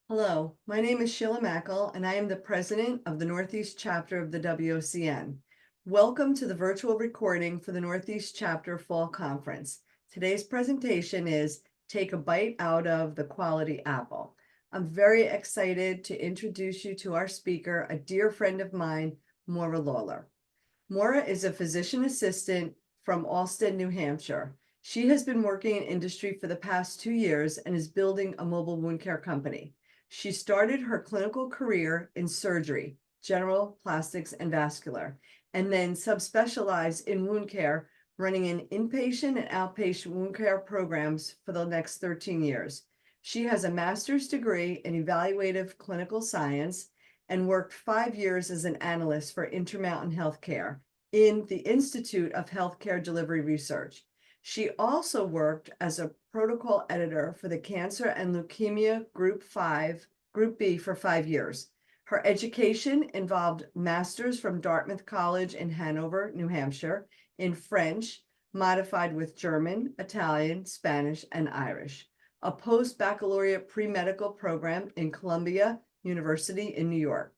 Hello, my name is Sheila Mackel, and I am the president of the Northeast chapter of the WOCN. Welcome to the virtual recording for the Northeast chapter fall conference. Today's presentation is Take a Bite Out of the Quality Apple. I'm very excited to introduce you to our speaker, a dear friend of mine, Moira Lawlor. Moira is a physician assistant from Alston, New Hampshire. She has been working in industry for the past 2 years and is building a mobile wound care company. She started her clinical career in surgery, general, plastics, and vascular, and then subspecialized in wound care, running an inpatient and outpatient wound care programs for the next 13 years. She has a master's degree in evaluative clinical science and worked 5 years as an analyst for Intermountain Healthcare in the Institute of Healthcare Delivery Research. She also worked as a protocol editor for the Cancer and Leukemia Group B for 5 years. Her education involved master's from Dartmouth College in Hanover, New Hampshire, in French, modified with German, Italian, Spanish, and Irish, a post-baccalaureate pre-medical program in Columbia University in New York,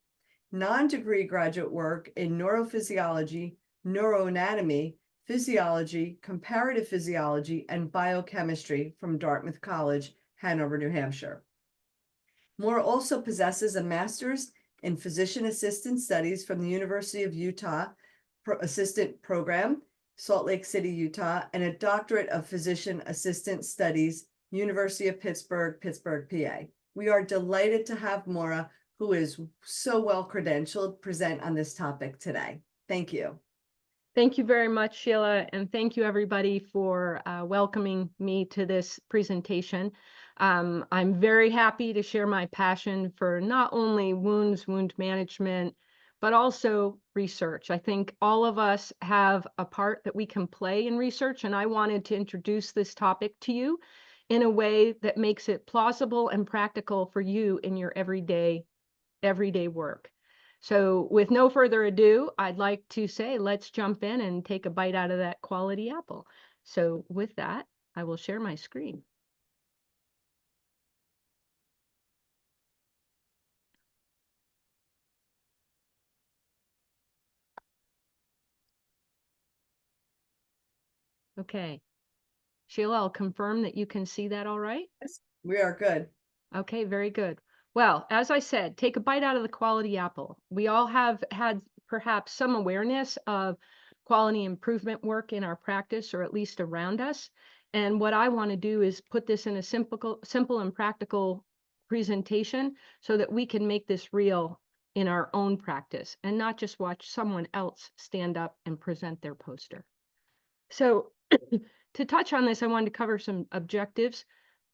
non-degree graduate work in neurophysiology, neuroanatomy, physiology, comparative physiology, and biochemistry from Dartmouth College, Hanover, New Hampshire. Moira also possesses a master's in physician assistant studies from the University of Utah Assistant Program, Salt Lake City, Utah, and a doctorate of physician assistant studies, University of Pittsburgh, PA. We are delighted to have Moira, who is so well credentialed, present on this topic today. Thank you. Thank you very much, Sheila, and thank you everybody for welcoming me to this presentation. I'm very happy to share my passion for not only wound management, but also research. I think all of us have a part that we can play in research, and I wanted to introduce this topic to you in a way that makes it plausible and practical for you in your everyday work. So with no further ado, I'd like to say, let's jump in and take a bite out of that quality apple. So with that, I will share my screen. Okay. Sheila, I'll confirm that you can see that all right? Yes, we are good. Okay, very good. Well, as I said, take a bite out of the quality apple. We all have had perhaps some awareness of quality improvement work in our practice, or at least around us. And what I want to do is put this in a simple and practical presentation so that we can make this real in our own practice and not just watch someone else stand up and present their poster. So to touch on this, I wanted to cover some objectives,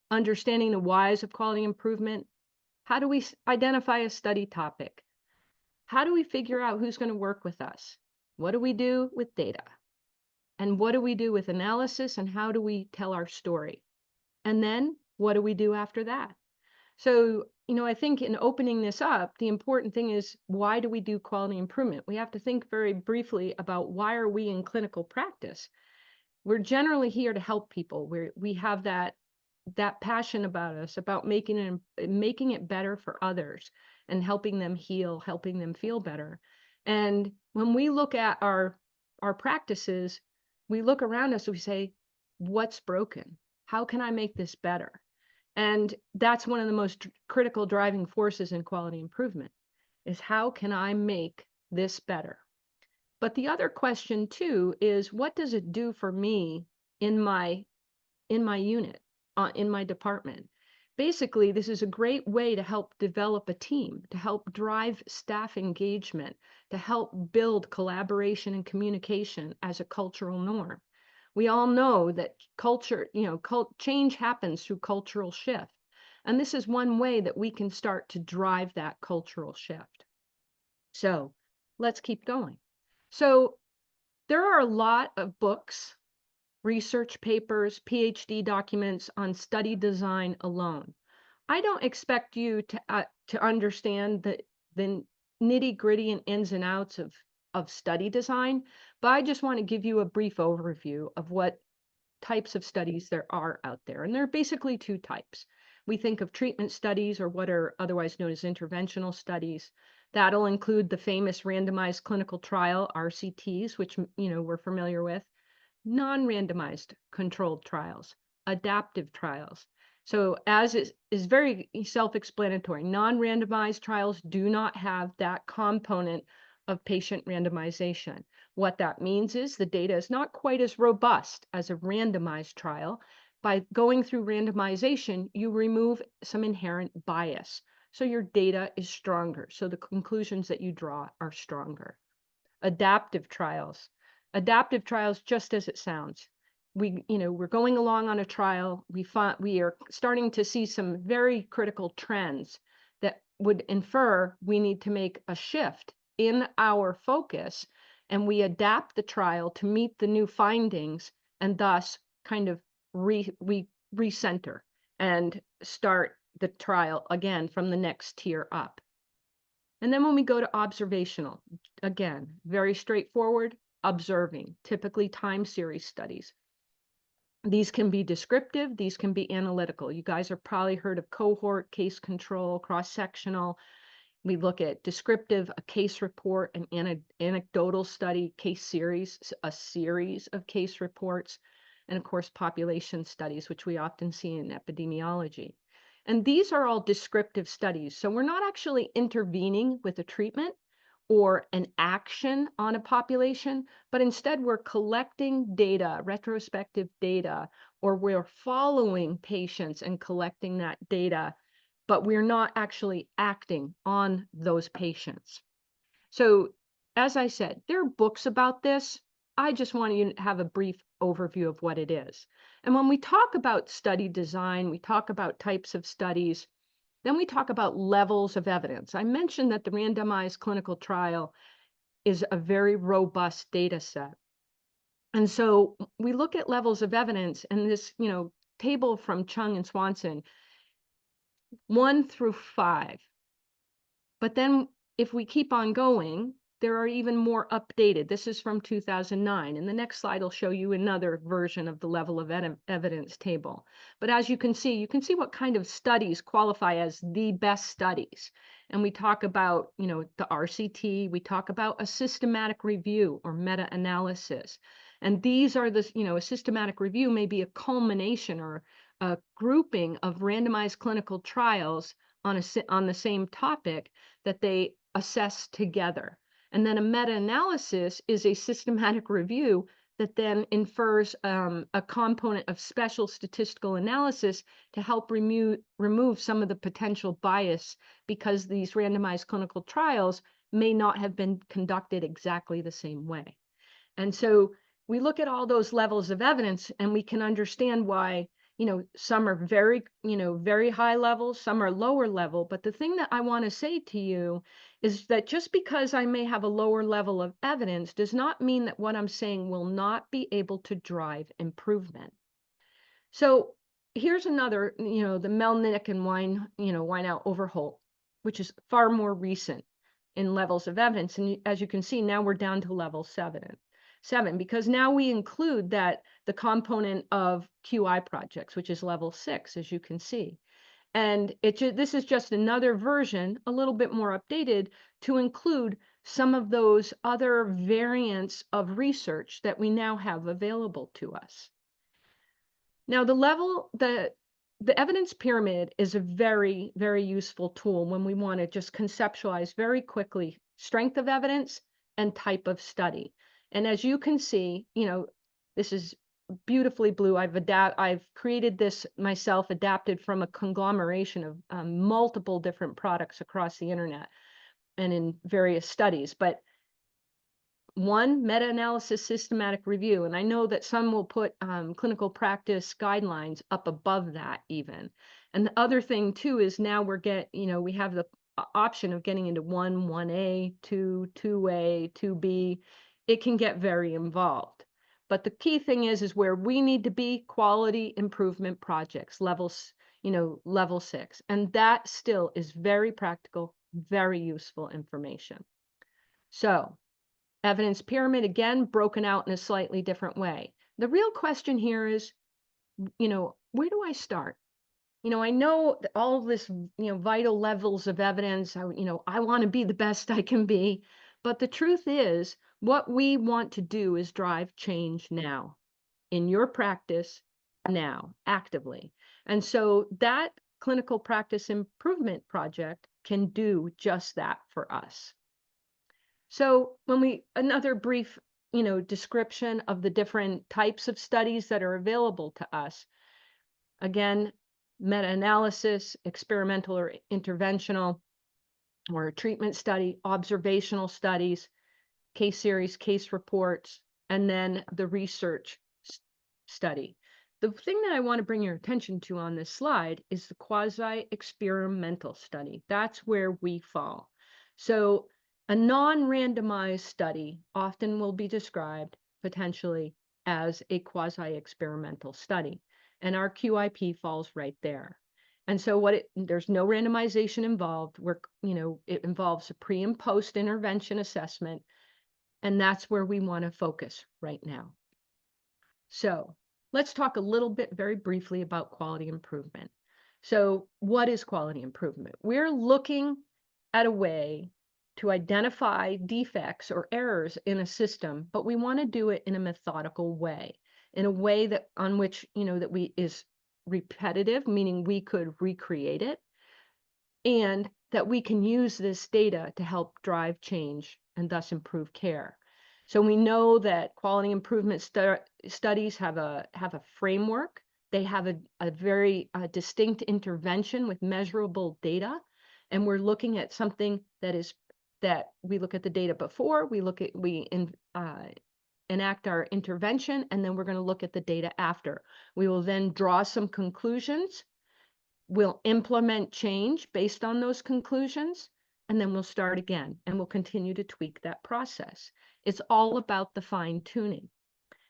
understanding the whys of quality improvement. How do we identify a study topic? How do we figure out who's going to work with us? What do we do with data? And what do we do with analysis, and how do we tell our story? And then what do we do after that? So, I think in opening this up, the important thing is, why do we do quality improvement? We have to think very briefly about, why are we in clinical practice? We're generally here to help people. We have that passion about us, about making it better for others and helping them heal, helping them feel better. And when we look at our practices, we look around us and we say, what's broken? How can I make this better? And that's one of the most critical driving forces in quality improvement, is how can I make this better? But the other question too is, what does it do for me in my unit, in my department? Basically, this is a great way to help develop a team, to help drive staff engagement, to help build collaboration and communication as a cultural norm. We all know that culture, change happens through cultural shift. And this is one way that we can start to drive that cultural shift. So let's keep going. So there are a lot of books, research papers, PhD documents on study design alone. I don't expect you to understand the nitty-gritty and ins and outs of study design, but I just want to give you a brief overview of what types of studies there are out there. And there are basically two types. We think of treatment studies, or what are otherwise known as interventional studies. That'll include the famous randomized clinical trial, RCTs, which, we're familiar with, non-randomized controlled trials, adaptive trials. So as is very self-explanatory, non-randomized trials do not have that component of patient randomization. What that means is the data is not quite as robust as a randomized trial. By going through randomization, you remove some inherent bias. So your data is stronger. So the conclusions that you draw are stronger. Adaptive trials. Adaptive trials, just as it sounds. We're going along on a trial. We are starting to see some very critical trends that would infer we need to make a shift in our focus, and we adapt the trial to meet the new findings, and thus kind of we recenter and start the trial again from the next tier up. And then when we go to observational, again, very straightforward, observing, typically time series studies. These can be descriptive, these can be analytical. You guys have probably heard of cohort, case control, cross-sectional. We look at descriptive, a case report, an anecdotal study, case series, a series of case reports, and of course, population studies, which we often see in epidemiology. And these are all descriptive studies. So we're not actually intervening with a treatment or an action on a population, but instead we're collecting data, retrospective data, or we're following patients and collecting that data, but we're not actually acting on those patients. So as I said, there are books about this. I just want you to have a brief overview of what it is. And when we talk about study design, we talk about types of studies, then we talk about levels of evidence. I mentioned that the randomized clinical trial is a very robust data set. And so we look at levels of evidence, and this, table from Chung and Swanson, 1 through 5. But then if we keep on going, there are even more updated. This is from 2009. And the next slide will show you another version of the level of evidence table. But as you can see what kind of studies qualify as the best studies. And we talk about, the RCT, we talk about a systematic review or meta-analysis. And these are a systematic review may be a culmination or a grouping of randomized clinical trials on the same topic that they assess together. And then a meta-analysis is a systematic review that then infers a component of special statistical analysis to help remove some of the potential bias, because these randomized clinical trials may not have been conducted exactly the same way. And so we look at all those levels of evidence, and we can understand why some are very, very high level, some are lower level. But the thing that I want to say to you is that just because I may have a lower level of evidence does not mean that what I'm saying will not be able to drive improvement. So here's another, the Mölnlycke and Wineout overhaul, which is far more recent in levels of evidence. And as you can see, now we're down to level 7, because now we include the component of QI projects, which is level 6, as you can see. And this is just another version, a little bit more updated, to include some of those other variants of research that we now have available to us. Now, the evidence pyramid is a very, very useful tool when we want to just conceptualize very quickly strength of evidence and type of study. And as you can see, this is beautifully blue. I've created this myself, adapted from a conglomeration of multiple different products across the internet and in various studies. But 1, meta-analysis, systematic review. And I know that some will put clinical practice guidelines up above that even. And the other thing too is now we have the option of getting into 1, 1A, 2, 2A, 2B. It can get very involved. But the key thing is where we need to be: quality improvement projects, level 6. And that still is very practical, very useful information. So evidence pyramid, again, broken out in a slightly different way. The real question here is, where do I start? I know that all of this, vital levels of evidence. I want to be the best I can be. But the truth is, what we want to do is drive change now in your practice now, actively. And so that clinical practice improvement project can do just that for us. So another brief, description of the different types of studies that are available to us. Again, meta-analysis, experimental or interventional, or a treatment study, observational studies, case series, case reports, and then the research study. The thing that I want to bring your attention to on this slide is the quasi-experimental study. That's where we fall. So a non-randomized study often will be described potentially as a quasi-experimental study. And our QIP falls right there. And so there's no randomization involved. It involves a pre and post intervention assessment. And that's where we want to focus right now. So let's talk a little bit very briefly about quality improvement. So what is quality improvement? We're looking at a way to identify defects or errors in a system, but we want to do it in a methodical way, in a way that is repetitive, meaning we could recreate it, and that we can use this data to help drive change and thus improve care. So we know that quality improvement studies have a framework. They have a very distinct intervention with measurable data, and we're looking at something that we look at the data before we enact our intervention, and then we're going to look at the data after. We will then draw some conclusions. We'll implement change based on those conclusions, and then we'll start again, and we'll continue to tweak that process. It's all about the fine tuning.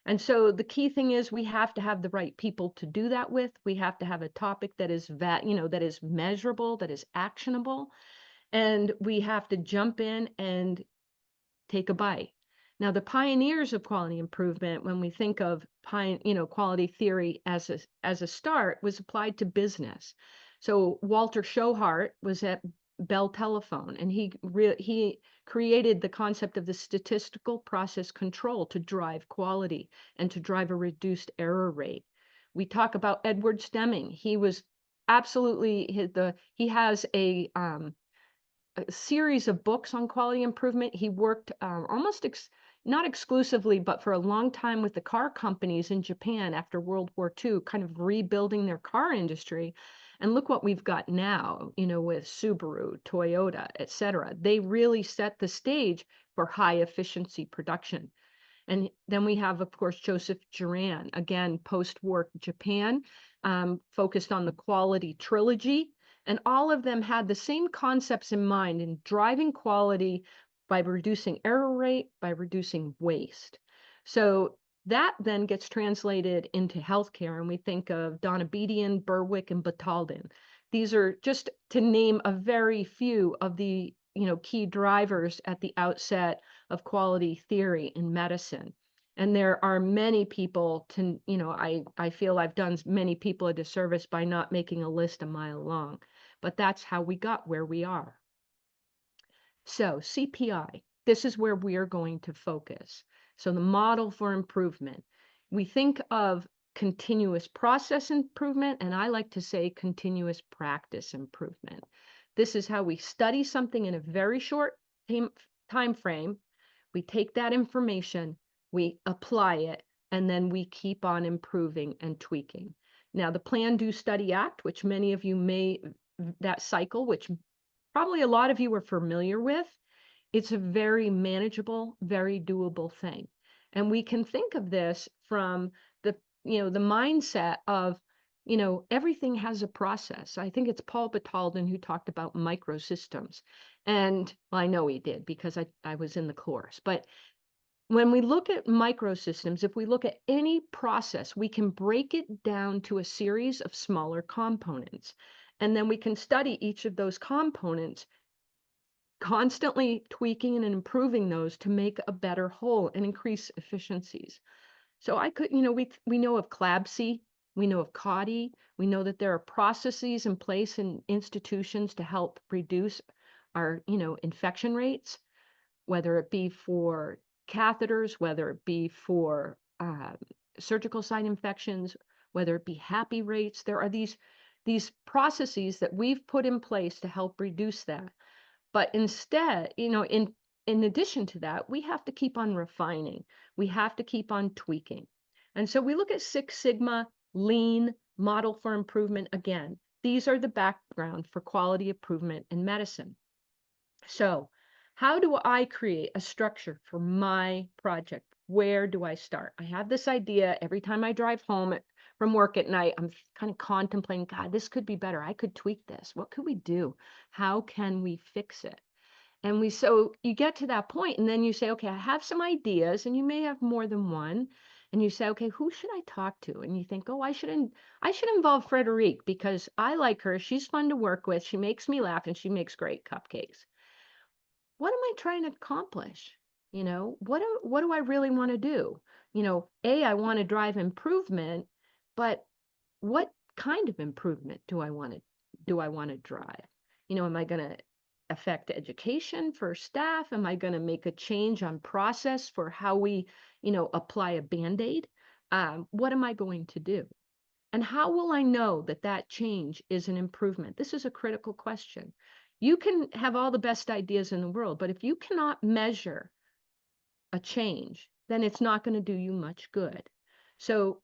And so the key thing is we have to have the right people to do that with. We have to have a topic that is that is measurable, that is actionable, and we have to jump in and take a bite. Now, the pioneers of quality improvement, when we think of quality theory as a start, was applied to business. So Walter Shohart was at Bell Telephone, and he created the concept of the statistical process control to drive quality and to drive a reduced error rate. We talk about Edward Stemming. He was absolutely he has a series of books on quality improvement. He worked not exclusively, but for a long time with the car companies in Japan after World War II, kind of rebuilding their car industry. And look what we've got now, with Subaru, Toyota, et cetera. They really set the stage for high efficiency production. And then we have, of course, Joseph Juran, again, post-war Japan, focused on the quality trilogy. And all of them had the same concepts in mind in driving quality by reducing error rate, by reducing waste. So that then gets translated into healthcare, and we think of Donabedian, Berwick, and Batalden. These are just to name a very few of the key drivers at the outset of quality theory in medicine. And there are many people I feel I've done many people a disservice by not making a list a mile long, but that's how we got where we are. So CPI, this is where we are going to focus. So the model for improvement, we think of continuous process improvement, and I like to say continuous practice improvement. This is how we study something in a very short time frame. We take that information, we apply it, and then we keep on improving and tweaking. Now, the Plan, Do, Study, Act, which many of you that cycle, which probably a lot of you are familiar with, it's a very manageable, very doable thing. And we can think of this from the mindset of, everything has a process. I think it's Paul Batalden who talked about microsystems. And well, I know he did because I was in the course. But when we look at microsystems, if we look at any process, we can break it down to a series of smaller components. And then we can study each of those components, constantly tweaking and improving those to make a better whole and increase efficiencies. So we know of CLABSI, We know of CAUTI. We know that there are processes in place in institutions to help reduce our, infection rates, whether it be for catheters, whether it be for surgical site infections, whether it be happy rates. There are these processes that we've put in place to help reduce that. But instead, in addition to that, we have to keep on refining. We have to keep on tweaking. And so we look at Six Sigma, lean, model for improvement. Again, these are the background for quality improvement in medicine. So how do I create a structure for my project? Where do I start? I have this idea every time I drive home from work at night. I'm kind of contemplating, God, this could be better. I could tweak this. What could we do? How can we fix it? And so you get to that point and then you say, okay, I have some ideas, and you may have more than one. And you say, okay, who should I talk to? And you think, oh, I should involve Frederique because I like her. She's fun to work with. She makes me laugh and she makes great cupcakes. What am I trying to accomplish? What do I really want to do? I want to drive improvement, but what kind of improvement do I want to drive? Am I going to affect education for staff? Am I going to make a change on process for how we, apply a Band-Aid? What am I going to do? And how will I know that that change is an improvement? This is a critical question. You can have all the best ideas in the world, but if you cannot measure a change, then it's not going to do you much good. So,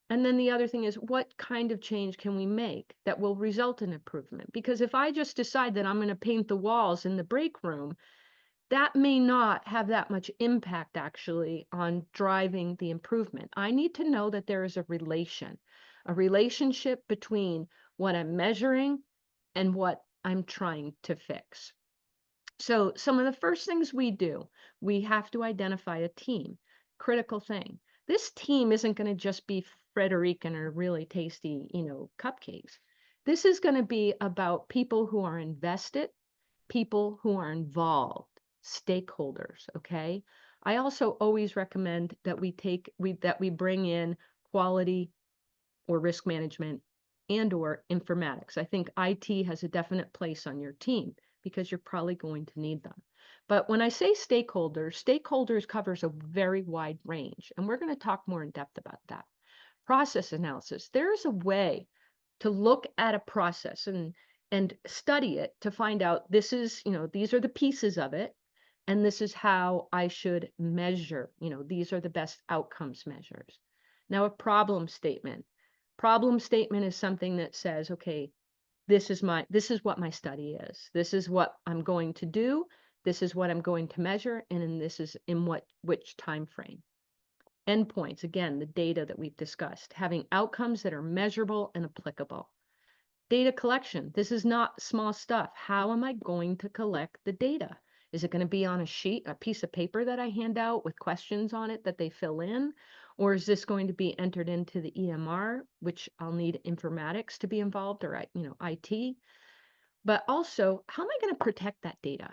and then the other thing is, what kind of change can we make that will result in improvement? Because if I just decide that I'm going to paint the walls in the break room, that may not have that much impact actually on driving the improvement. I need to know that there is a relationship between what I'm measuring and what I'm trying to fix. So some of the first things we do, we have to identify a team. Critical thing. This team isn't going to just be Frederique and her really tasty, cupcakes. This is going to be about people who are invested, people who are involved, stakeholders, okay? I also always recommend that we bring in quality or risk management and or informatics. I think IT has a definite place on your team because you're probably going to need them. But when I say stakeholders covers a very wide range, and we're going to talk more in depth about that. Process analysis. There is a way to look at a process and study it to find out these are the pieces of it, and this is how I should measure, these are the best outcomes measures. Now, a problem statement. Problem statement is something that says, okay, this is what my study is. This is what I'm going to do. This is what I'm going to measure, and this is in which time frame. Endpoints, again, the data that we've discussed, having outcomes that are measurable and applicable. Data collection. This is not small stuff. How am I going to collect the data? Is it going to be on a piece of paper that I hand out with questions on it that they fill in? Or is this going to be entered into the EMR, which I'll need informatics to be involved, or, IT? But also, how am I going to protect that data?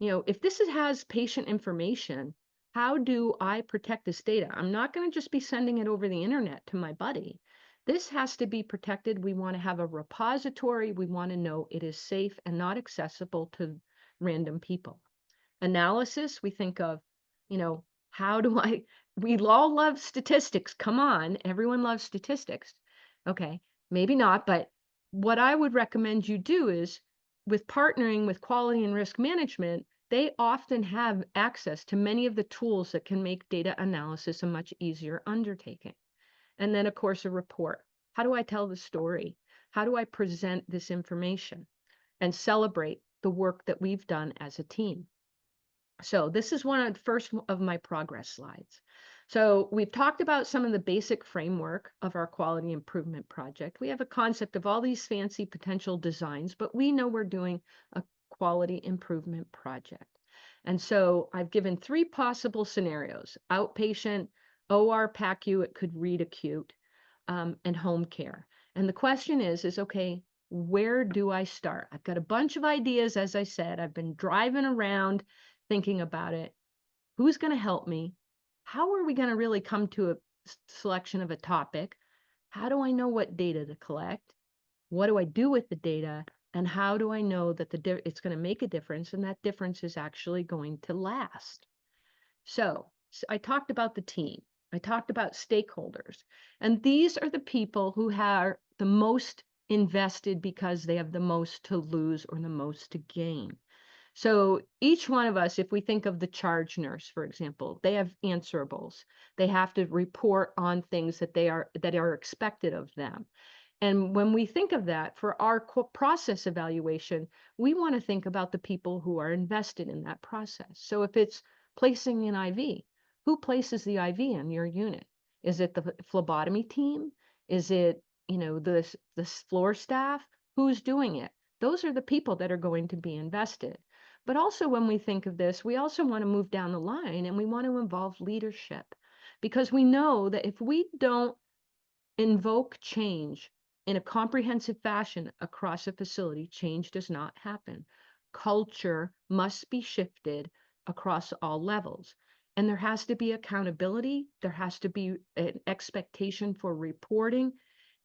If this has patient information, how do I protect this data? I'm not going to just be sending it over the internet to my buddy. This has to be protected. We want to have a repository. We want to know it is safe and not accessible to random people. Analysis, we think of, we all love statistics. Come on, everyone loves statistics. Okay, maybe not, but what I would recommend you do is, with partnering with quality and risk management, they often have access to many of the tools that can make data analysis a much easier undertaking. And then, of course, a report. How do I tell the story? How do I present this information and celebrate the work that we've done as a team? So this is one of the first of my progress slides. So we've talked about some of the basic framework of our quality improvement project. We have a concept of all these fancy potential designs, but we know we're doing a quality improvement project. And so I've given 3 possible scenarios: outpatient, OR PACU, it could read acute, and home care. And the question is okay, where do I start? I've got a bunch of ideas, as I said. I've been driving around thinking about it. Who's going to help me? How are we going to really come to a selection of a topic? How do I know what data to collect? What do I do with the data? And how do I know that it's going to make a difference and that difference is actually going to last? So I talked about the team. I talked about stakeholders. And these are the people who are the most invested because they have the most to lose or the most to gain. So each one of us, if we think of the charge nurse, for example, they have answerables. They have to report on things that are expected of them. And when we think of that for our process evaluation, we want to think about the people who are invested in that process. So if it's placing an IV, who places the IV in your unit? Is it the phlebotomy team? Is it, the floor staff? Who's doing it? Those are the people that are going to be invested. But also when we think of this, we also want to move down the line and we want to involve leadership because we know that if we don't invoke change in a comprehensive fashion across a facility, change does not happen. Culture must be shifted across all levels. And there has to be accountability. There has to be an expectation for reporting.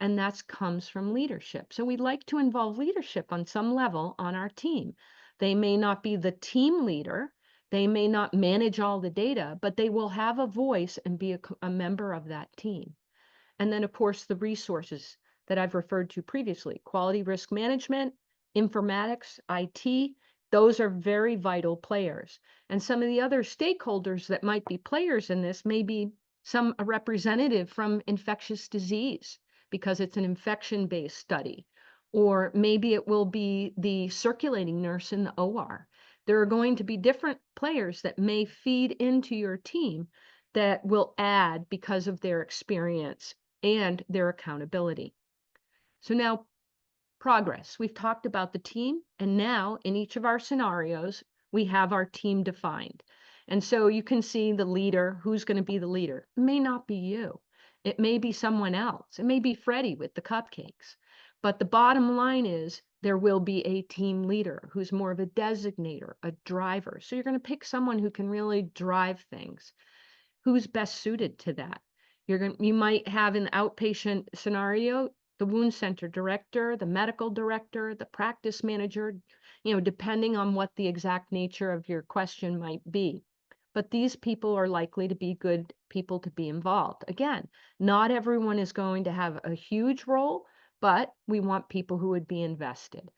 And that comes from leadership. So we'd like to involve leadership on some level on our team. They may not be the team leader. They may not manage all the data, but they will have a voice and be a member of that team. And then, of course, the resources that I've referred to previously, quality risk management, informatics, IT, those are very vital players. And some of the other stakeholders that might be players in this may be a representative from infectious disease because it's an infection-based study. Or maybe it will be the circulating nurse in the OR. There are going to be different players that may feed into your team that will add because of their experience and their accountability. So now progress. We've talked about the team, and now in each of our scenarios, we have our team defined. And so you can see the leader, who's going to be the leader. It may not be you. It may be someone else. It may be Freddie with the cupcakes. But the bottom line is there will be a team leader who's more of a designator, a driver. So you're going to pick someone who can really drive things. Who's best suited to that? You might have an outpatient scenario, the wound center director, the medical director, the practice manager, depending on what the exact nature of your question might be. But these people are likely to be good people to be involved. Again, not everyone is going to have a huge role, but we want people who would be invested.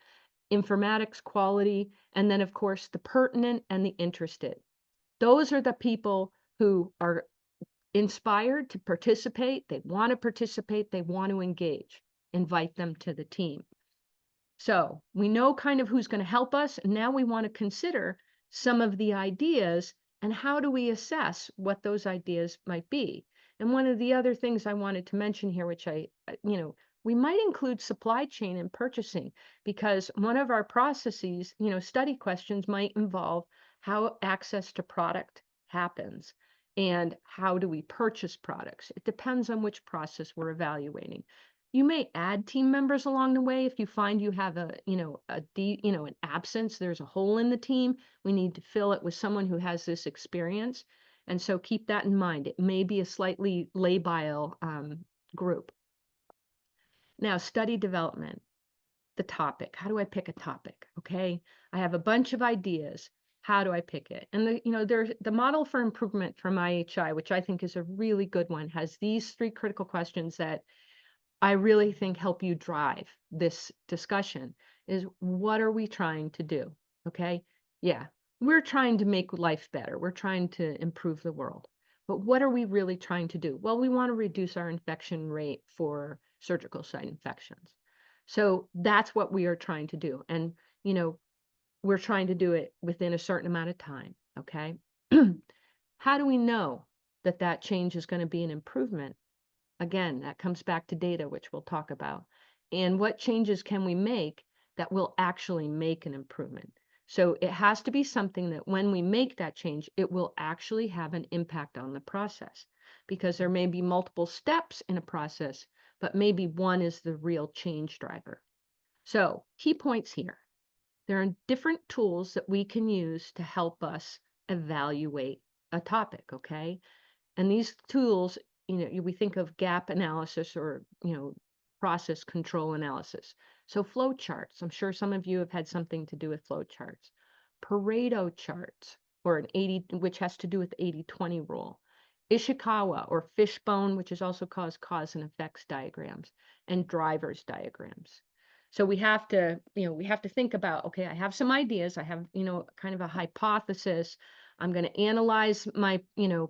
Informatics, quality, and then of course the pertinent and the interested. Those are the people who are inspired to participate, they want to engage. Invite them to the team. So we know kind of who's going to help us. And now we want to consider some of the ideas and how do we assess what those ideas might be. And one of the other things I wanted to mention here, which we might include supply chain and purchasing because one of our processes, study questions might involve how access to product happens. And how do we purchase products? It depends on which process we're evaluating. You may add team members along the way if you find you have an absence, there's a hole in the team. We need to fill it with someone who has this experience. And so keep that in mind. It may be a slightly labile group. Now, study development, the topic. How do I pick a topic? Okay, I have a bunch of ideas. How do I pick it? And there's the model for improvement from IHI, which I think is a really good one, has these 3 critical questions that I really think help you drive this discussion. Is what are we trying to do? Okay, yeah, we're trying to make life better. We're trying to improve the world. But what are we really trying to do? Well, we want to reduce our infection rate for surgical site infections. So that's what we are trying to do. And, we're trying to do it within a certain amount of time, okay? How do we know that that change is going to be an improvement? Again, that comes back to data, which we'll talk about. And what changes can we make that will actually make an improvement? So it has to be something that when we make that change, it will actually have an impact on the process because there may be multiple steps in a process, but maybe one is the real change driver. So key points here. There are different tools that we can use to help us evaluate a topic, okay? And these tools, we think of gap analysis or, process control analysis. So flow charts, I'm sure some of you have had something to do with flow charts. Pareto charts, or an 80, which has to do with 80-20 rule. Ishikawa or fishbone, which is also called cause and effects diagrams, and drivers diagrams. So we have to, think about, okay, I have some ideas. I have, kind of a hypothesis. I'm going to analyze my,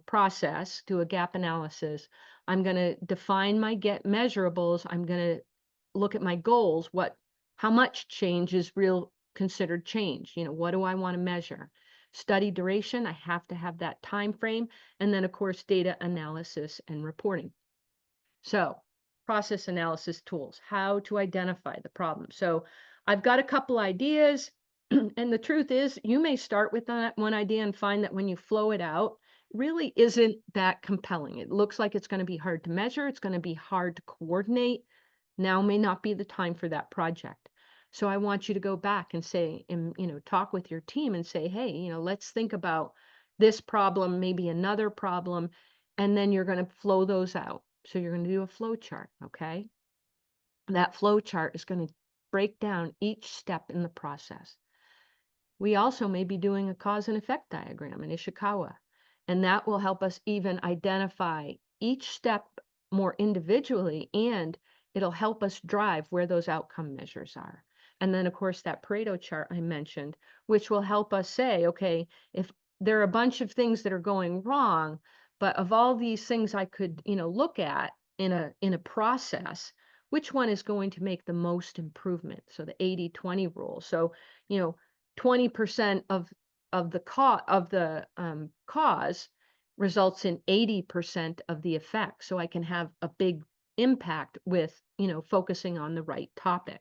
process, do a gap analysis. I'm going to define my get measurables. I'm going to look at my goals. How much change is real considered change? What do I want to measure? Study duration, I have to have that time frame. And then, of course, data analysis and reporting. So process analysis tools, how to identify the problem. So I've got a couple ideas. And the truth is, you may start with that one idea and find that when you flow it out, really isn't that compelling. It looks like it's going to be hard to measure. It's going to be hard to coordinate. Now may not be the time for that project. So I want you to go back and say, and talk with your team and say, hey, let's think about this problem, maybe another problem, and then you're going to flow those out. So you're going to do a flow chart, okay? That flow chart is going to break down each step in the process. We also may be doing a cause and effect diagram in Ishikawa, and that will help us even identify each step more individually, and it'll help us drive where those outcome measures are. And then, of course, that Pareto chart I mentioned, which will help us say, okay, if there are a bunch of things that are going wrong, but of all these things I could, look at in a process, which one is going to make the most improvement? So the 80-20 rule. So, 20% of the cause results in 80% of the effect. So I can have a big impact with, focusing on the right topic.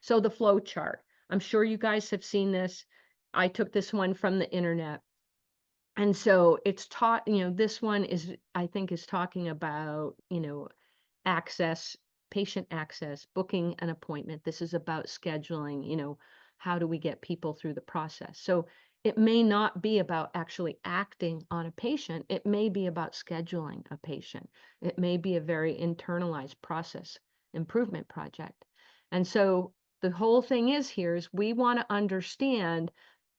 So the flow chart, I'm sure you guys have seen this. I took this one from the internet. And so it's taught, this one is, I think, is talking about, access, patient access, booking an appointment. This is about scheduling, how do we get people through the process? So it may not be about actually acting on a patient. It may be about scheduling a patient. It may be a very internalized process improvement project. And so the whole thing is we want to understand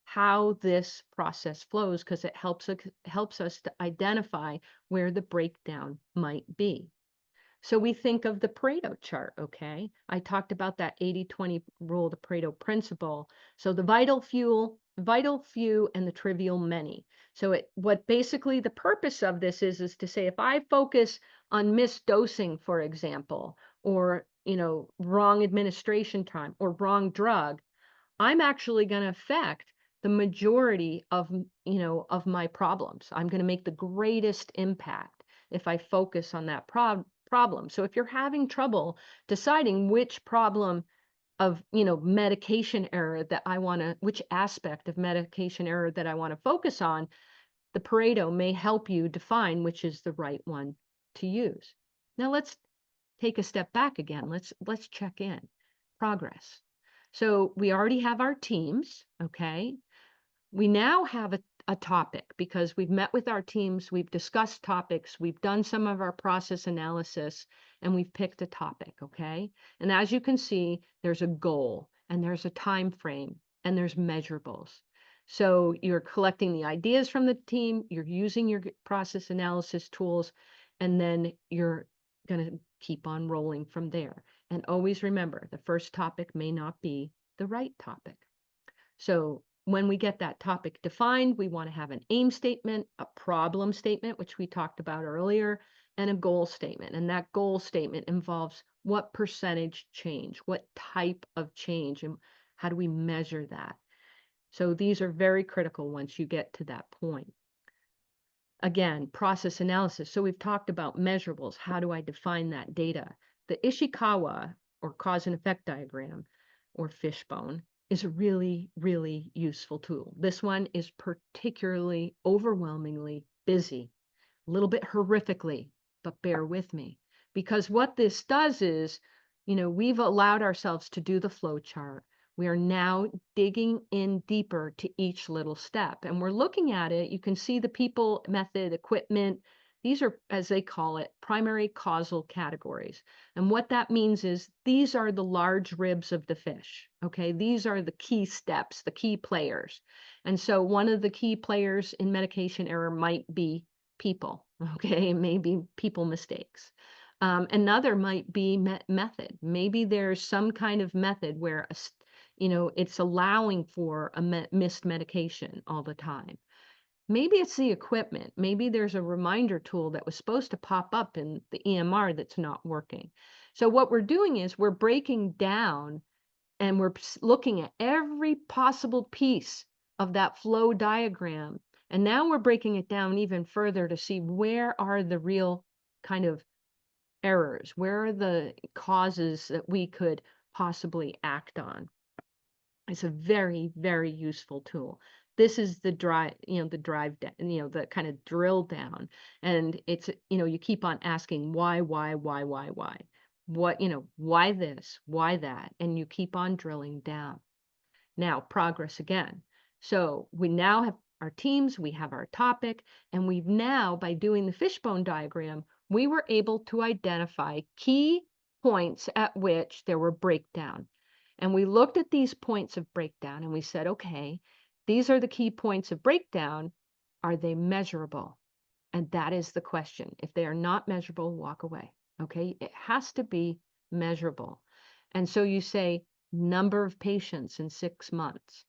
how this process flows, because it helps us to identify where the breakdown might be. So we think of the Pareto chart, okay? I talked about that 80-20 rule, the Pareto principle. So the vital few, and the trivial many. So what basically the purpose of this is to say, if I focus on misdosing, for example, or, wrong administration time or wrong drug, I'm actually going to affect the majority of my problems. I'm going to make the greatest impact if I focus on that problem. So if you're having trouble deciding which problem of medication error that which aspect of medication error that I want to focus on, the Pareto may help you define which is the right one to use. Now let's take a step back again. Let's check in progress. So we already have our teams, okay? We now have a topic because we've met with our teams, we've discussed topics, we've done some of our process analysis, and we've picked a topic, okay? And as you can see, there's a goal, and there's a time frame, and there's measurables. So you're collecting the ideas from the team, you're using your process analysis tools, and then you're going to keep on rolling from there. And always remember, the first topic may not be the right topic. So when we get that topic defined, we want to have an aim statement, a problem statement, which we talked about earlier, and a goal statement. And that goal statement involves what percentage change, what type of change, and how do we measure that? So these are very critical once you get to that point. Again, process analysis. So we've talked about measurables. How do I define that data? The Ishikawa, or cause and effect diagram, or fishbone, is a really, really useful tool. This one is particularly overwhelmingly busy, a little bit horrifically, but bear with me. Because what this does is, we've allowed ourselves to do the flow chart. We are now digging in deeper to each little step. And we're looking at it. You can see the people, method, equipment, These are, as they call it, primary causal categories. And what that means is these are the large ribs of the fish. Okay. These are the key steps, the key players. And so one of the key players in medication error might be people. Okay. Maybe people mistakes. Another might be method. Maybe there's some kind of method where, it's allowing for a missed medication all the time. Maybe it's the equipment. Maybe there's a reminder tool that was supposed to pop up in the EMR that's not working. So what we're doing is we're breaking down and we're looking at every possible piece of that flow diagram. And now we're breaking it down even further to see where are the real kind of errors, where are the causes that we could possibly act on. It's a very, very useful tool. This is the drive, the kind of drill down. And it's, you keep on asking why, why? What, why this, why that? And you keep on drilling down. Now, progress again. So we now have our teams, we have our topic, and we've now, by doing the fishbone diagram, we were able to identify key points at which there were breakdown. And we looked at these points of breakdown and we said, okay, these are the key points of breakdown. Are they measurable? And that is the question. If they are not measurable, walk away. Okay. It has to be measurable. And so you say number of patients in 6 months,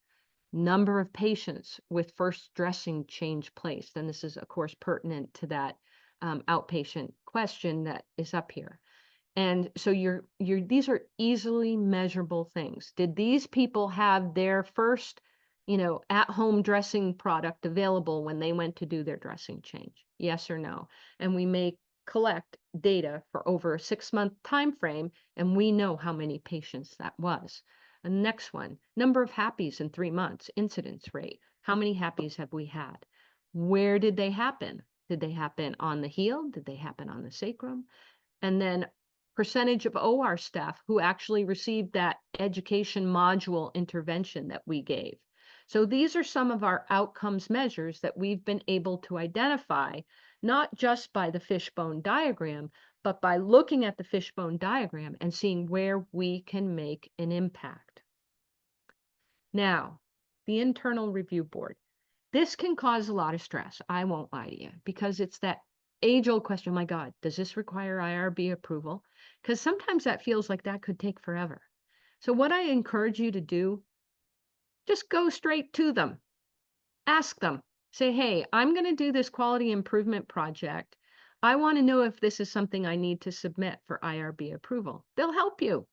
number of patients with first dressing change place. Then this is, of course, pertinent to that outpatient question that is up here. And so these are easily measurable things. Did these people have their first, at-home dressing product available when they went to do their dressing change? Yes or no? And we may collect data for over a 6-month time frame, and we know how many patients that was. The next one, number of happies in 3 months, incidence rate. How many happies have we had? Where did they happen? Did they happen on the heel? Did they happen on the sacrum? And then percentage of OR staff who actually received that education module intervention that we gave. So these are some of our outcomes measures that we've been able to identify, not just by the fishbone diagram, but by looking at the fishbone diagram and seeing where we can make an impact. Now, the internal review board. This can cause a lot of stress. I won't lie to you, because it's that age-old question, my God, does this require IRB approval? Because sometimes that feels like that could take forever. So what I encourage you to do, just go straight to them. Ask them. Say, hey, I'm going to do this quality improvement project. I want to know if this is something I need to submit for IRB approval. They'll help you.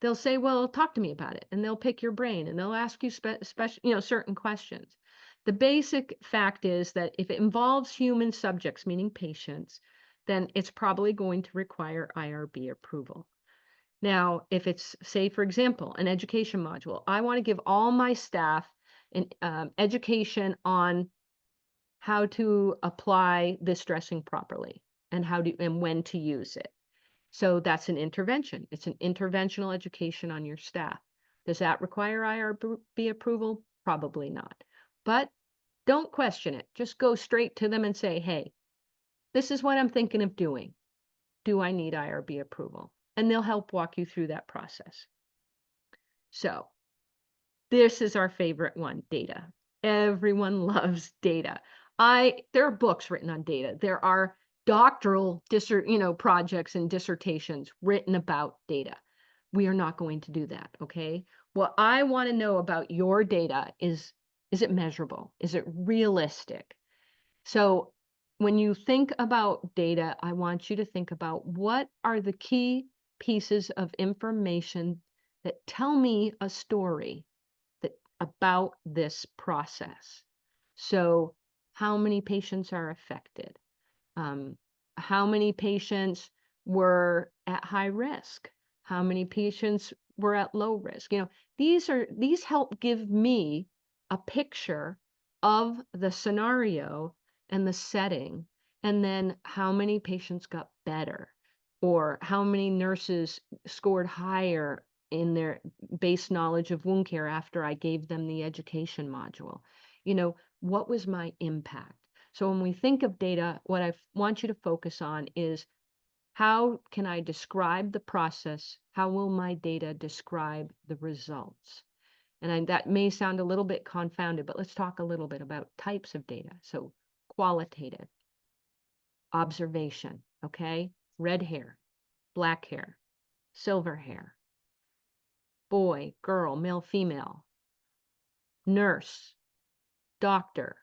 They'll say, well, talk to me about it. And they'll pick your brain and they'll ask you certain questions. The basic fact is that if it involves human subjects, meaning patients, then it's probably going to require IRB approval. Now, if it's, say, for example, an education module, I want to give all my staff an education on how to apply this dressing properly and when to use it. So that's an intervention. It's an interventional education on your staff. Does that require IRB approval? Probably not. But don't question it. Just go straight to them and say, hey, this is what I'm thinking of doing. Do I need IRB approval? And they'll help walk you through that process. So this is our favorite one, data. Everyone loves data. There are books written on data. There are doctoral projects and dissertations written about data. We are not going to do that, okay? What I want to know about your data is it measurable? Is it realistic? So when you think about data, I want you to think about what are the key pieces of information that tell me a story about this process. So how many patients are affected? How many patients were at high risk? How many patients were at low risk? These help give me a picture of the scenario and the setting, and then how many patients got better, or how many nurses scored higher in their base knowledge of wound care after I gave them the education module. What was my impact? So when we think of data, what I want you to focus on is how can I describe the process? How will my data describe the results? That may sound a little bit confounded, but let's talk a little bit about types of data. So qualitative, observation, okay? Red hair, black hair, silver hair, boy, girl, male, female, nurse, doctor,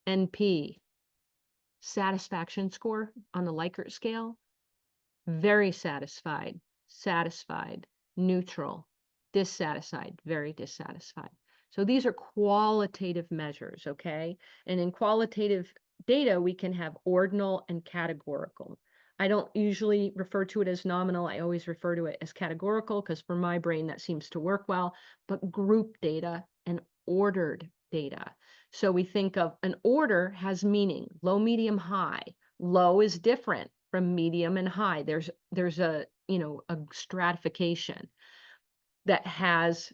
NP, satisfaction score on the Likert scale, very satisfied, satisfied, neutral, dissatisfied, very dissatisfied. So these are qualitative measures, okay? And in qualitative data, we can have ordinal and categorical. I don't usually refer to it as nominal. I always refer to it as categorical because for my brain, that seems to work well, but group data and ordered data. So we think of an order has meaning, low, medium, high. Low is different from medium and high. There's a, a stratification that has,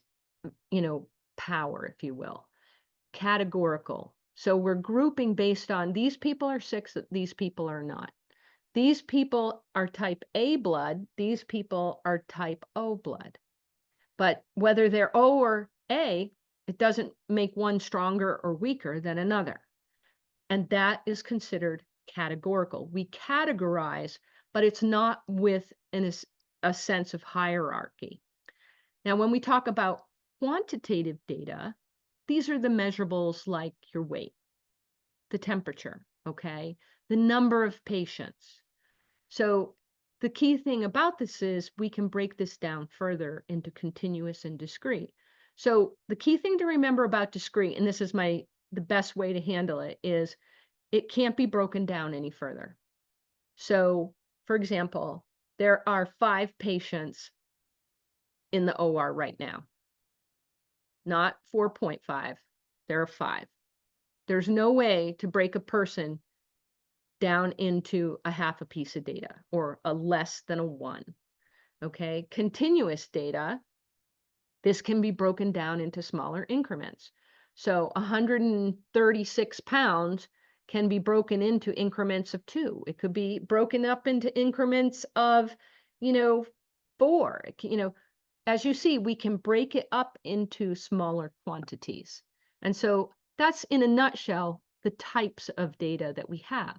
power, if you will. Categorical. So we're grouping based on these people are sick, these people are not. These people are type A blood, these people are type O blood. But whether they're O or A, it doesn't make one stronger or weaker than another. And that is considered categorical. We categorize, but it's not with a sense of hierarchy. Now, when we talk about quantitative data, these are the measurables like your weight, the temperature, okay, the number of patients. So the key thing about this is we can break this down further into continuous and discrete. So the key thing to remember about discrete, and this is the best way to handle it, is it can't be broken down any further. So, for example, there are 5 patients in the OR right now, not 4.5. There are 5. There's no way to break a person down into a half a piece of data or a less than a 1. Okay, continuous data, this can be broken down into smaller increments. So 136 pounds can be broken into increments of 2. It could be broken up into increments of, 4. As you see, we can break it up into smaller quantities. And so that's in a nutshell the types of data that we have.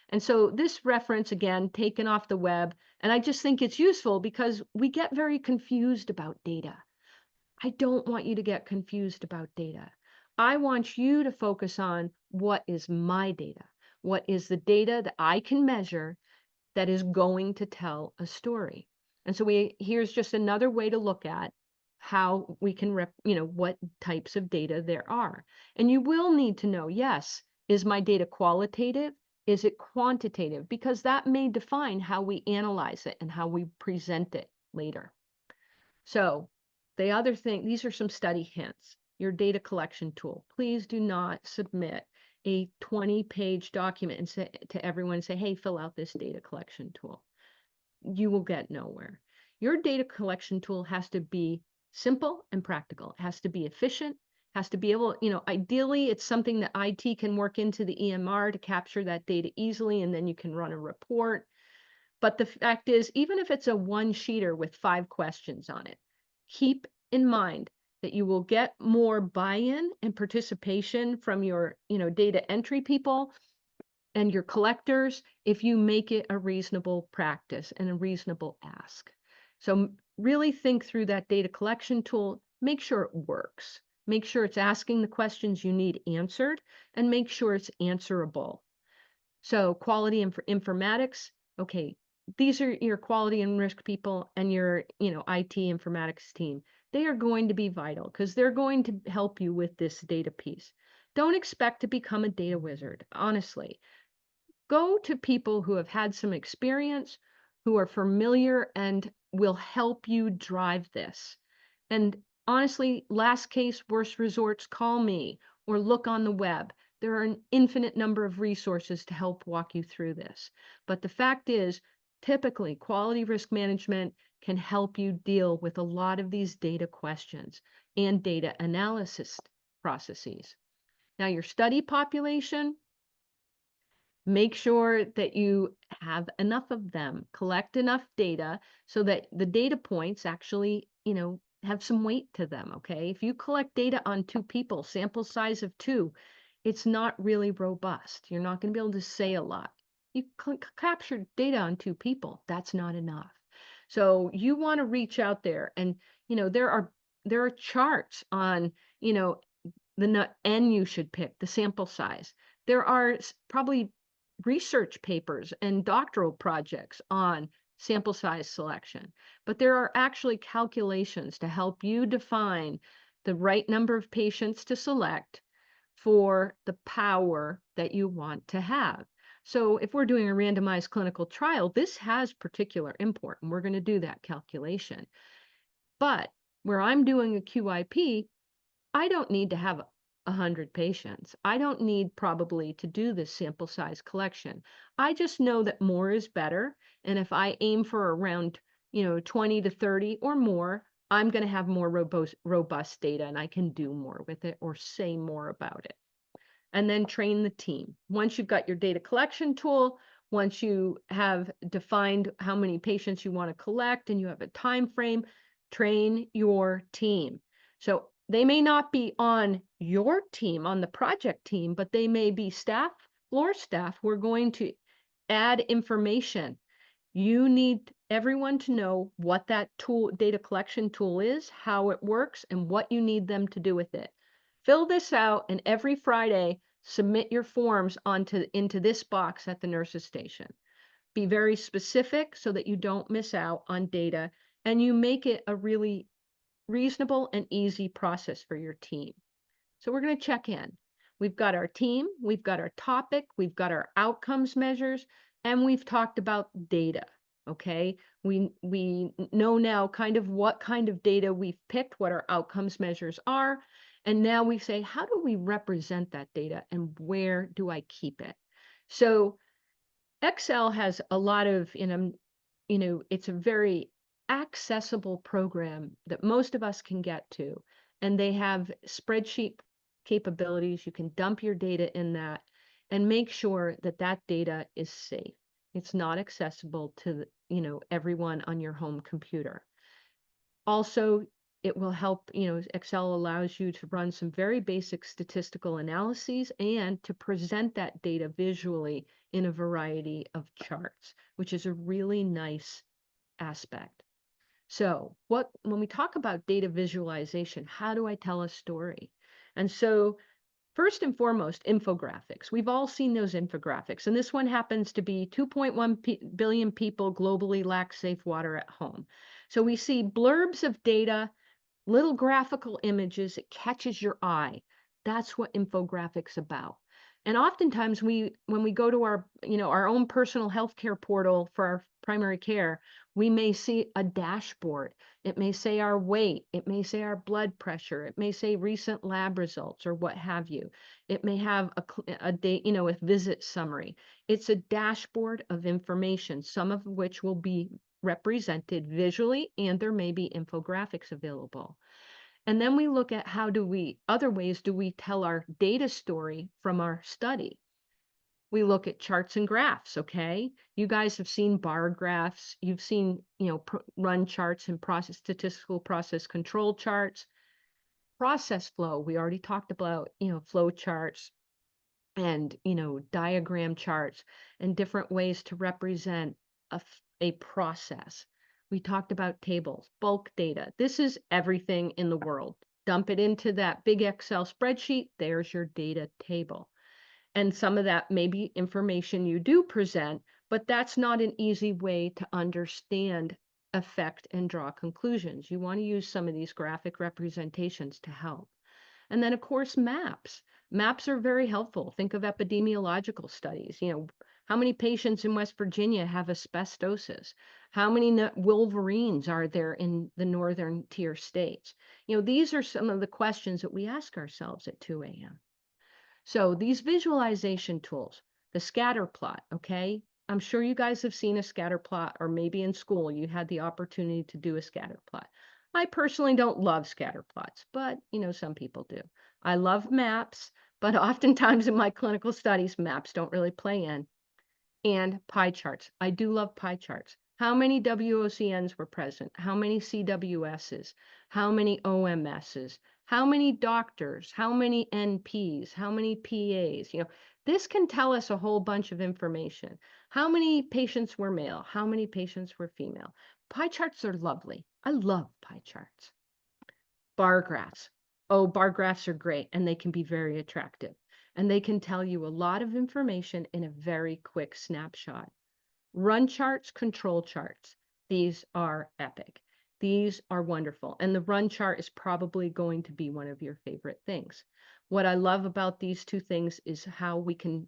And so this reference, again, taken off the web, and I just think it's useful because we get very confused about data. I don't want you to get confused about data. I want you to focus on what is my data. What is the data that I can measure that is going to tell a story? And so here's just another way to look at how we can, what types of data there are. And you will need to know, yes, is my data qualitative? Is it quantitative? Because that may define how we analyze it and how we present it later. So the other thing, these are some study hints. Your data collection tool. Please do not submit a 20-page document and say to everyone, say, hey, fill out this data collection tool. You will get nowhere. Your data collection tool has to be simple and practical. It has to be efficient, has to be able, ideally it's something that IT can work into the EMR to capture that data easily, and then you can run a report. But the fact is, even if it's a one-sheeter with 5 questions on it, keep in mind that you will get more buy-in and participation from your, data entry people and your collectors if you make it a reasonable practice and a reasonable ask. So really think through that data collection tool, make sure it works, make sure it's asking the questions you need answered, and make sure it's answerable. So quality informatics, okay, these are your quality and risk people and your, IT informatics team. They are going to be vital because they're going to help you with this data piece. Don't expect to become a data wizard, honestly. Go to people who have had some experience, who are familiar and will help you drive this. And honestly, last case, worst resorts, call me or look on the web. There are an infinite number of resources to help walk you through this. But the fact is, typically, quality risk management can help you deal with a lot of these data questions and data analysis processes. Now, your study population, Make sure that you have enough of them, collect enough data so that the data points actually, have some weight to them, okay? If you collect data on 2 people, sample size of 2, it's not really robust. You're not going to be able to say a lot. You captured data on 2 people, that's not enough. So you want to reach out there and, there are charts on, the N you should pick, the sample size. There are probably research papers and doctoral projects on sample size selection, but there are actually calculations to help you define the right number of patients to select for the power that you want to have. So if we're doing a randomized clinical trial, this has particular import, and we're going to do that calculation. But where I'm doing a QIP, I don't need to have 100 patients. I don't need probably to do this sample size collection. I just know that more is better. And if I aim for around, 20 to 30 or more, I'm going to have more robust data and I can do more with it or say more about it. And then train the team. Once you've got your data collection tool, once you have defined how many patients you want to collect and you have a time frame, train your team. So they may not be on your team, on the project team, but they may be staff, floor staff who are going to add information. You need everyone to know what that tool, data collection tool is, how it works, and what you need them to do with it. Fill this out, and every Friday, submit your forms into this box at the nurse's station. Be very specific so that you don't miss out on data, and you make it a really reasonable and easy process for your team. So we're going to check in. We've got our team, we've got our topic, we've got our outcomes measures, and we've talked about data. Okay, we know now kind of what kind of data we've picked, what our outcomes measures are, and now we say, how do we represent that data and where do I keep it? So Excel has a lot of, it's a very accessible program that most of us can get to. And they have spreadsheet capabilities. You can dump your data in that and make sure that that data is safe. It's not accessible to, everyone on your home computer. Also, it will help, Excel allows you to run some very basic statistical analyses and to present that data visually in a variety of charts, which is a really nice aspect. So when we talk about data visualization, how do I tell a story? And so first and foremost, infographics. We've all seen those infographics, and this one happens to be 2.1 billion people globally lack safe water at home. So we see blurbs of data, little graphical images, it catches your eye. That's what infographics about. And oftentimes when we go to our own personal healthcare portal for our primary care, we may see a dashboard. It may say our weight, it may say our blood pressure, it may say recent lab results or what have you. It may have a date, a visit summary. It's a dashboard of information, some of which will be represented visually, and there may be infographics available. And then we look at other ways do we tell our data story from our study? We look at charts and graphs, okay? You guys have seen bar graphs, you've seen, run charts and statistical process control charts. Process flow, we already talked about, flow charts and, diagram charts and different ways to represent a process. We talked about tables, bulk data. This is everything in the world. Dump it into that big Excel spreadsheet. There's your data table. And some of that may be information you do present, but that's not an easy way to understand, affect, and draw conclusions. You want to use some of these graphic representations to help. And then, of course, maps. Maps are very helpful. Think of epidemiological studies. How many patients in West Virginia have asbestosis? How many wolverines are there in the northern tier states? These are some of the questions that we ask ourselves at 2 a.m. So these visualization tools, the scatter plot, okay? I'm sure you guys have seen a scatter plot, or maybe in school you had the opportunity to do a scatter plot. I personally don't love scatter plots, but some people do. I love maps, but oftentimes in my clinical studies, maps don't really play in. And pie charts. I do love pie charts. How many WOCNs were present? How many CWSs? How many OMSs? How many doctors? How many NPs? How many PAs? This can tell us a whole bunch of information. How many patients were male? How many patients were female? Pie charts are lovely. I love pie charts. Bar graphs. Oh, bar graphs are great, and they can be very attractive. And they can tell you a lot of information in a very quick snapshot. Run charts, control charts. These are epic. These are wonderful. And the run chart is probably going to be one of your favorite things. What I love about these two things is how we can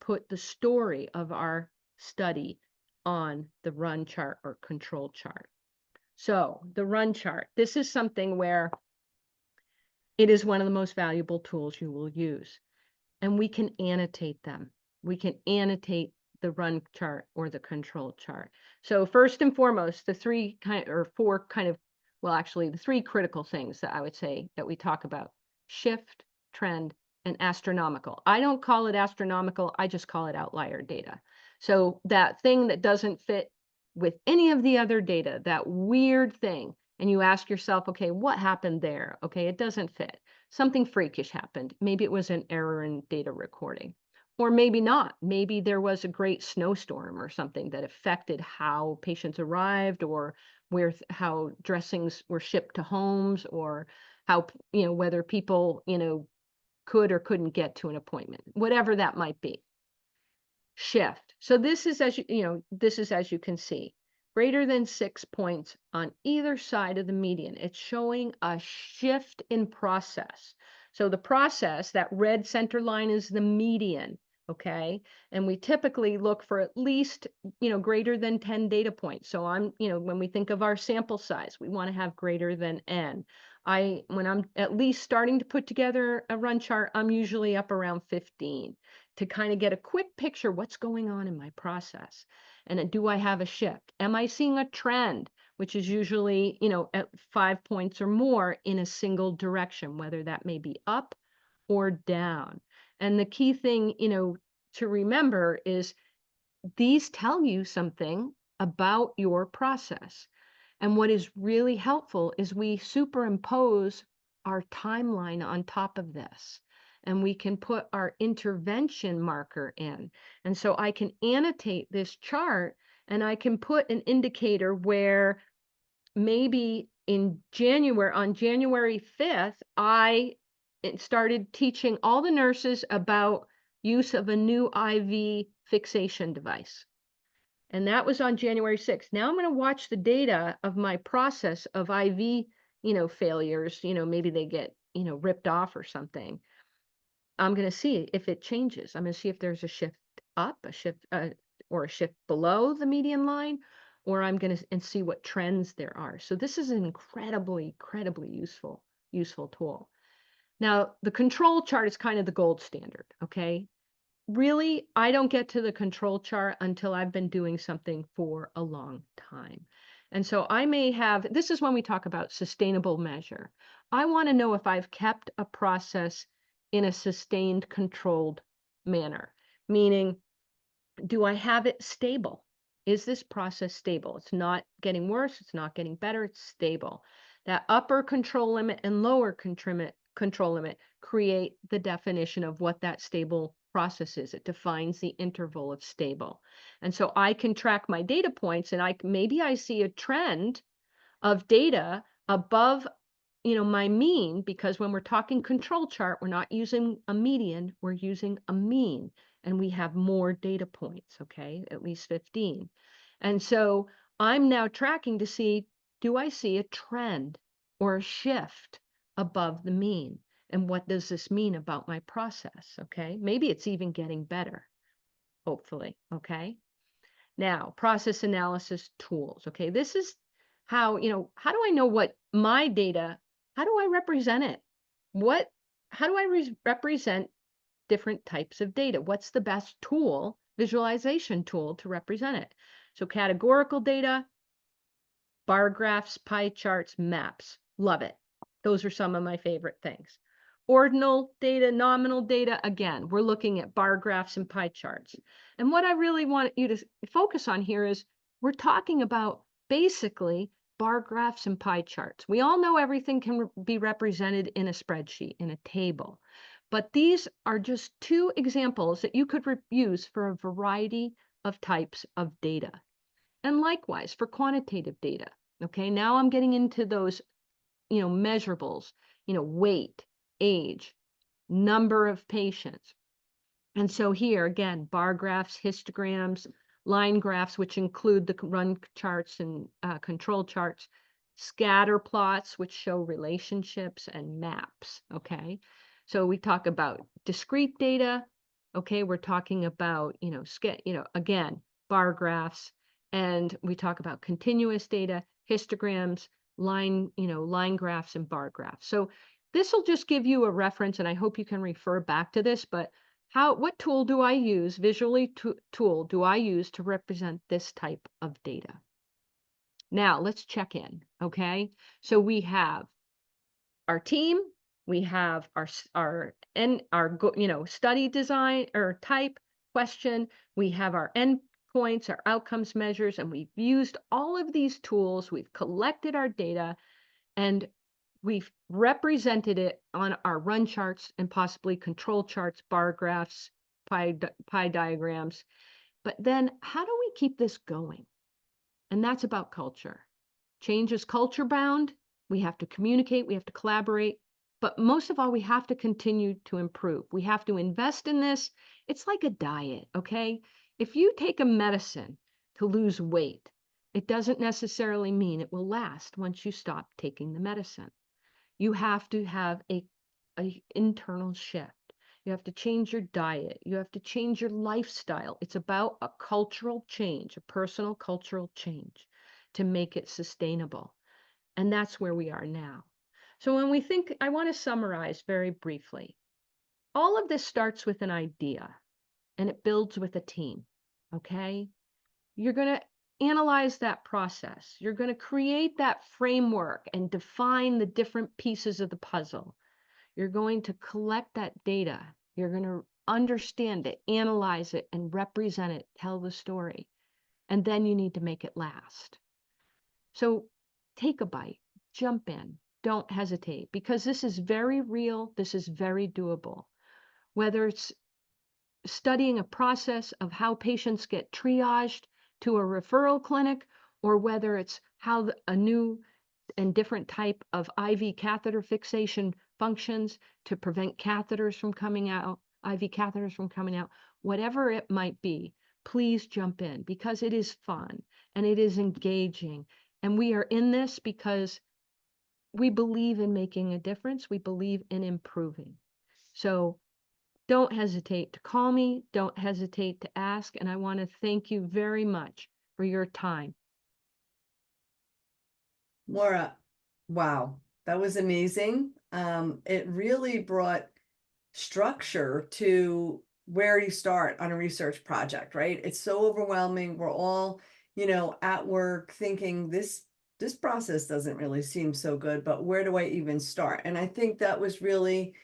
put the story of our study on the run chart or control chart. So the run chart, this is something where it is one of the most valuable tools you will use. And we can annotate them. We can annotate the run chart or the control chart. So first and foremost, the three critical things that I would say that we talk about: shift, trend, and astronomical. I don't call it astronomical, I just call it outlier data. So that thing that doesn't fit with any of the other data, that weird thing, and you ask yourself, okay, what happened there? Okay, it doesn't fit. Something freakish happened. Maybe it was an error in data recording, or maybe not. Maybe there was a great snowstorm or something that affected how patients arrived, or how dressings were shipped to homes, or how, whether people, could or couldn't get to an appointment, whatever that might be. Shift. So this is, as you can see, greater than 6 points on either side of the median. It's showing a shift in process. So the process, that red center line, is the median, okay? And we typically look for at least, greater than 10 data points. So when we think of our sample size, we want to have greater than N. When I'm at least starting to put together a run chart, I'm usually up around 15 to kind of get a quick picture what's going on in my process. And do I have a shift? Am I seeing a trend, which is usually, at 5 points or more in a single direction, whether that may be up or down. And the key thing, to remember is these tell you something about your process. And what is really helpful is we superimpose our timeline on top of this, and we can put our intervention marker in. And so I can annotate this chart, and I can put an indicator where maybe on January 5th, I started teaching all the nurses about use of a new IV fixation device. And that was on January 6th. Now I'm going to watch the data of my process of IV, failures. Maybe they get, ripped off or something. I'm going to see if it changes. I'm going to see if there's a shift up, or a shift below the median line, or I'm going to see what trends there are. So this is an incredibly useful tool. Now, the control chart is kind of the gold standard, okay? Really, I don't get to the control chart until I've been doing something for a long time. And so this is when we talk about sustainable measure. I want to know if I've kept a process in a sustained, controlled manner, meaning, do I have it stable? Is this process stable? It's not getting worse. It's not getting better. It's stable. That upper control limit and lower control limit create the definition of what that stable process is. It defines the interval of stable. And so I can track my data points, and maybe I see a trend of data above, my mean, because when we're talking control chart, we're not using a median, we're using a mean, and we have more data points, okay, at least 15. And so I'm now tracking to see, do I see a trend or a shift above the mean? And what does this mean about my process? Okay, maybe it's even getting better, hopefully. Okay, now process analysis tools. Okay, this is how, how do I know what my data, how do I represent it? How do I represent different types of data? What's the best tool, visualization tool, to represent it? So categorical data, bar graphs, pie charts, maps. Love it. Those are some of my favorite things. Ordinal data, nominal data, again, we're looking at bar graphs and pie charts. And what I really want you to focus on here is we're talking about basically bar graphs and pie charts. We all know everything can be represented in a spreadsheet, in a table. But these are just two examples that you could use for a variety of types of data. And likewise for quantitative data. Okay, now I'm getting into those, measurables, weight, age, number of patients. And so here again, bar graphs, histograms, line graphs, which include the run charts and control charts, scatter plots, which show relationships, and maps. Okay, so we talk about discrete data. Okay, we're talking about again, bar graphs, and we talk about continuous data, histograms, line graphs, and bar graphs. So this will just give you a reference, and I hope you can refer back to this, but what tool do I use, tool do I use to represent this type of data? Now let's check in, okay? So we have our team, we have our study design or type question, we have our endpoints, our outcomes measures, and we've used all of these tools, we've collected our data, and we've represented it on our run charts and possibly control charts, bar graphs, pie diagrams. But then how do we keep this going? And that's about culture. Change is culture bound. We have to communicate, we have to collaborate, but most of all, we have to continue to improve. We have to invest in this. It's like a diet, okay? If you take a medicine to lose weight, it doesn't necessarily mean it will last once you stop taking the medicine. You have to have a internal shift. You have to change your diet. You have to change your lifestyle. It's about a cultural change, a personal cultural change to make it sustainable. And that's where we are now. So when we think, I want to summarize very briefly. All of this starts with an idea and it builds with a team. Okay? You're going to analyze that process. You're going to create that framework and define the different pieces of the puzzle. You're going to collect that data. You're going to understand it, analyze it, and represent it, tell the story. And then you need to make it last. So take a bite, jump in, don't hesitate, because this is very real. This is very doable. Whether it's studying a process of how patients get triaged to a referral clinic, or whether it's how a new and different type of IV catheter fixation functions to prevent catheters from coming out, IV catheters from coming out, whatever it might be, please jump in because it is fun and it is engaging. And we are in this because we believe in making a difference. We believe in improving. So don't hesitate to call me. Don't hesitate to ask. And I want to thank you very much for your time. Moira, wow, that was amazing. It really brought structure to where you start on a research project, right? It's so overwhelming. We're all, at work thinking this process doesn't really seem so good, but where do I even start? And I think that was really,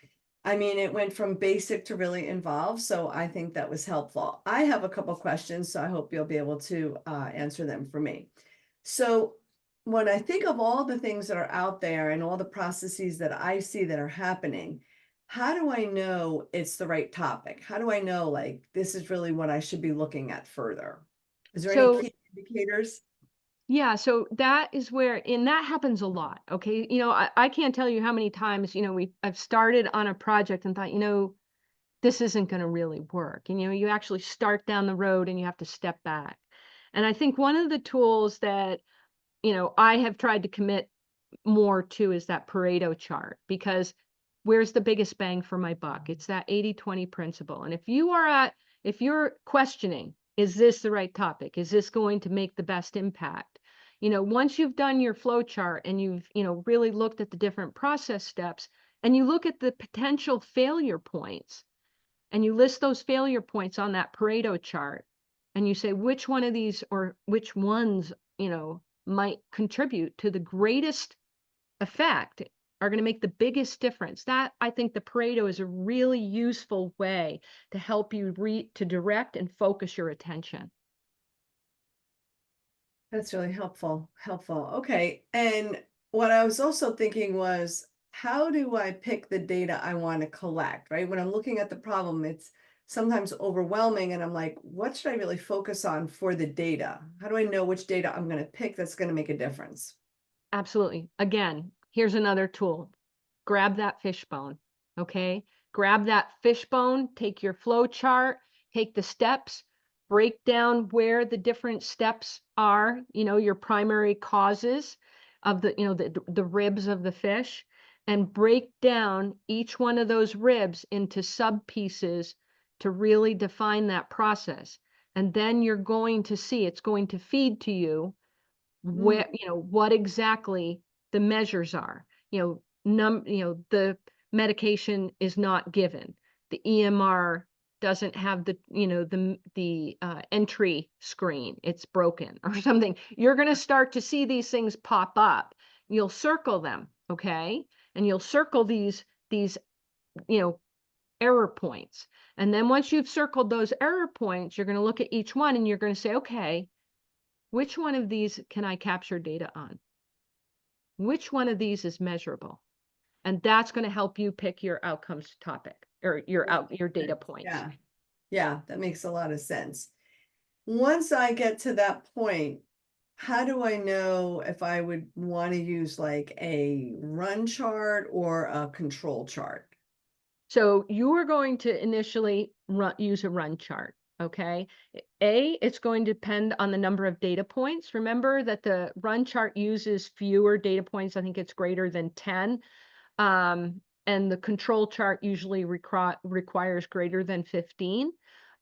it went from basic to really involved. So I think that was helpful. I have a couple questions, so I hope you'll be able to answer them for me. So when I think of all the things that are out there and all the processes that I see that are happening, how do I know it's the right topic? How do I know, like, this is really what I should be looking at further? Is there any So key indicators? yeah, so that is where, and that happens a lot. Okay. I can't tell you how many times, I've started on a project and thought, this isn't going to really work. And, you actually start down the road and you have to step back. And I think one of the tools that, I have tried to commit more to is that Pareto chart, because where's the biggest bang for my buck? It's that 80-20 principle. And if you're questioning, is this the right topic? Is this going to make the best impact? Once you've done your flow chart and you've, really looked at the different process steps and you look at the potential failure points and you list those failure points on that Pareto chart and you say which one of these or which ones, might contribute to the greatest effect are going to make the biggest difference. That, I think, the Pareto is a really useful way to help you to direct and focus your attention. That's really helpful. Okay. And what I was also thinking was, how do I pick the data I want to collect, right? When I'm looking at the problem, it's sometimes overwhelming and I'm like, what should I really focus on for the data? How do I know which data I'm going to pick that's going to make a difference? Absolutely. Again, here's another tool. Grab that fishbone, okay? Grab that fishbone, take your flow chart, take the steps, break down where the different steps are, your primary causes of the ribs of the fish, and break down each one of those ribs into sub pieces to really define that process. And then you're going to see it's going to feed to you Mm, where, what exactly the measures are. The medication is not given. The EMR doesn't have the entry screen. It's broken or something. You're going to start to see these things pop up. You'll circle them, okay? And you'll circle these, you know, error points. And then once you've circled those error points, you're going to look at each one and you're going to say, okay, which one of these can I capture data on? Which one of these is measurable? And that's going to help you pick your outcomes topic or your data points. yeah. Yeah, that makes a lot of sense. Once I get to that point, how do I know if I would want to use like a run chart or a control chart? So you are going to initially use a run chart. Okay. It's going to depend on the number of data points. Remember that the run chart uses fewer data points. I think it's greater than 10. And the control chart usually requires greater than 15.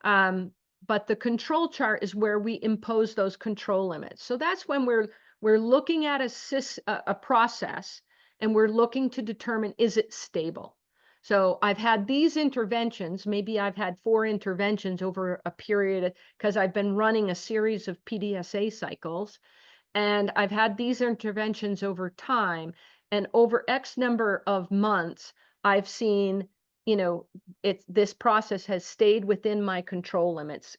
But the control chart is where we impose those control limits. So that's when we're looking at a process and we're looking to determine, is it stable? So I've had these interventions, maybe I've had 4 interventions over a period because I've been running a series of PDSA cycles. And I've had these interventions over time, and over X number of months, I've seen, this process has stayed within my control limits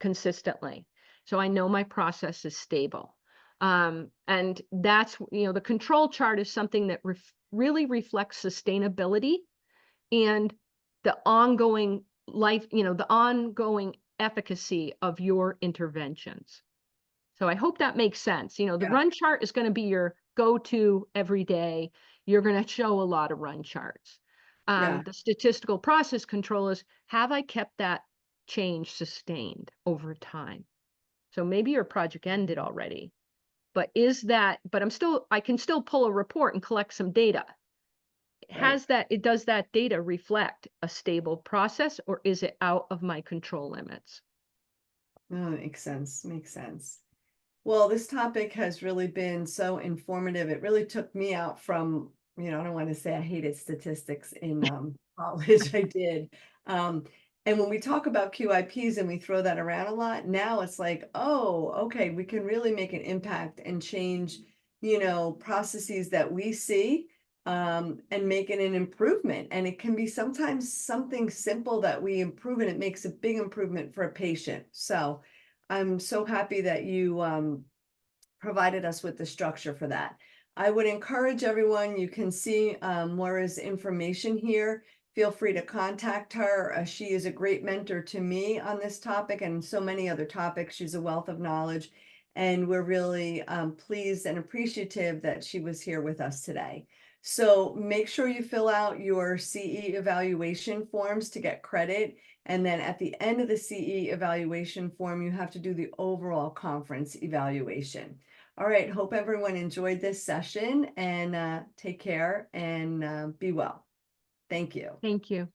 consistently. So I know my process is stable. And that's, the control chart is something that really reflects sustainability and the ongoing the ongoing efficacy of your interventions. So I hope that makes sense. The Yeah, run chart is going to be your go-to every day. You're going to show a lot of run charts. yeah, The statistical process control is, have I kept that change sustained over time? So maybe your project ended already, but I can still pull a report and collect some data. right. Does that data reflect a stable process or is it out of my control limits? No, that makes sense. Makes sense. Well, this topic has really been so informative. It really took me out from, I don't want to say I hated statistics in college. I did. Um, and when we talk about QIPs and we throw that around a lot, now it's like, oh, okay, we can really make an impact and change, processes that we see, and make it an improvement. And it can be sometimes something simple that we improve and it makes a big improvement for a patient. So I'm so happy that you provided us with the structure for that. I would encourage everyone, you can see Moira's information here. Feel free to contact her. She is a great mentor to me on this topic and so many other topics. She's a wealth of knowledge, and we're really pleased and appreciative that she was here with us today. So make sure you fill out your CE evaluation forms to get credit. And then at the end of the CE evaluation form, you have to do the overall conference evaluation. All right, hope everyone enjoyed this session and take care and be well. Thank you. Thank you.